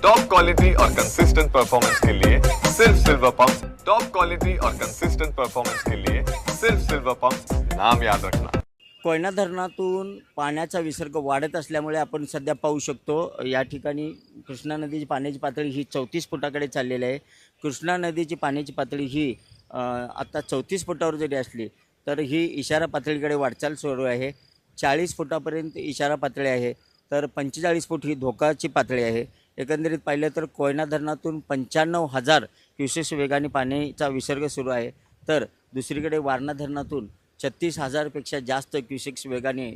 Top quality और consistent performance के लिए सिर्फ सिल्वर पंप। टॉप क्वालिटी और कंसिस्टेंट परफॉर्मेंस के लिए सिर्फ सिल्वर पंप, नाम याद रखना। कोयना धरणातून पाण्याचा विसर्ग वाढत असल्यामुळे आपण सध्या पाहू शकतो या ठिकाणी कृष्णा नदीची पाण्याची पातळी ही 34 फुटाकडे चाललेली आहे। कृष्णा नदीची पाण्याची पातळी ही आता 34 फुटावर जरी असली तर ही इशारा पातळीकडे वाटचाल सुरू आहे। 40 फुटापर्यंत इशारा पातळी आहे, तर 45 फूट ही धोकाची पातळी आहे। एकंदरीत पाहिलं तर कोयना धरणातून 95,000 क्युसेक्स वेगाने पाण्याचा विसर्ग सुरू आहे, तर दुसरीकडे वारणा धरणातून 36,000 पेक्षा जास्त क्युसेक्स वेगाने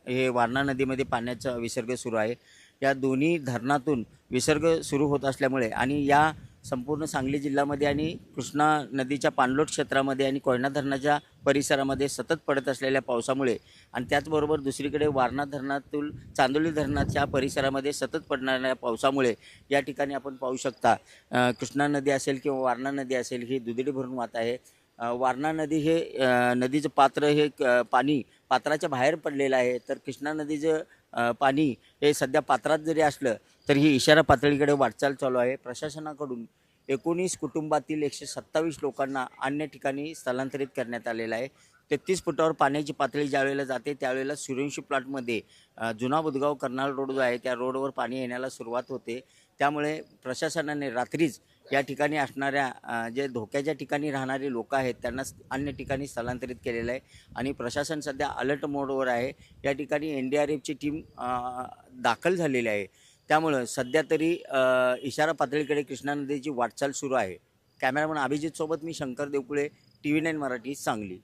हे वारणा नदीमध्ये पाण्याचा विसर्ग सुरू आहे। या दोन्ही धरणातून विसर्ग सुरू होत असल्यामुळे आणि या संपूर्ण सांगली जिल्ह्यामध्ये आणि कृष्णा नदीच्या पाणलोट क्षेत्रामध्ये आणि कोयना धरणाच्या परिसरामध्ये सतत पडत असलेल्या पावसामुळे आणि त्याचबरोबर दुसरीकडे वारणा धरणातून चांदोली धरणाच्या परिसरामध्ये सतत पडणाऱ्या पावसामुळे या ठिकाणी आपण पाहू शकता कृष्णा नदी असेल किंवा वारणा नदी असेल ही दुथडी भरून वाहत आहे। वारणा नदी हे नदीचं पात्र हे पाणी पात्राच्या बाहेर पडलेलं आहे, तर कृष्णा नदीचं पाणी हे सध्या पात्रात जरी असलं तर ही इशारा पातळीकडे वाटचाल चालू आहे। प्रशासनाकडून 19 कुटुंबातील 127 लोकांना अन्य ठिकाणी स्थलांतरित करण्यात आलेलं आहे। 33 फुटावर पाण्याची पातळी ज्यावेळेला जाते त्यावेळेला सूर्यवंशी प्लॉटमध्ये जुना बुधगाव कर्नाल रोड जो आहे त्या रोडवर पाणी येण्याला सुरुवात होते। त्यामुळे प्रशासनाने रात्रीच या ठिकाणी असणाऱ्या जे धोक्याच्या ठिकाणी राहणारे लोक आहेत त्यांना अन्य ठिकाणी स्थलांतरित केलेलं आहे आणि प्रशासन सध्या अलर्ट मोडवर आहे। या ठिकाणी NDRFची टीम दाखल झालेली आहे। त्यामुळे सध्या तरी इशारा पातळीकडे कृष्णा नदीची वाटचाल सुरू आहे। कॅमेरामन अभिजित सोबत मी शंकर देवकुळे, TV9 मराठी, सांगली।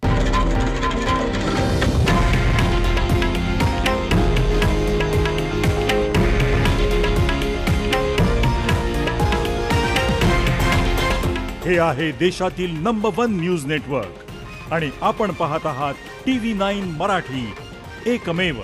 हे आहे देशातील नंबर 1 न्यूज नेटवर्क आणि आपण पाहत आहात TV9 मराठी, एकमेव।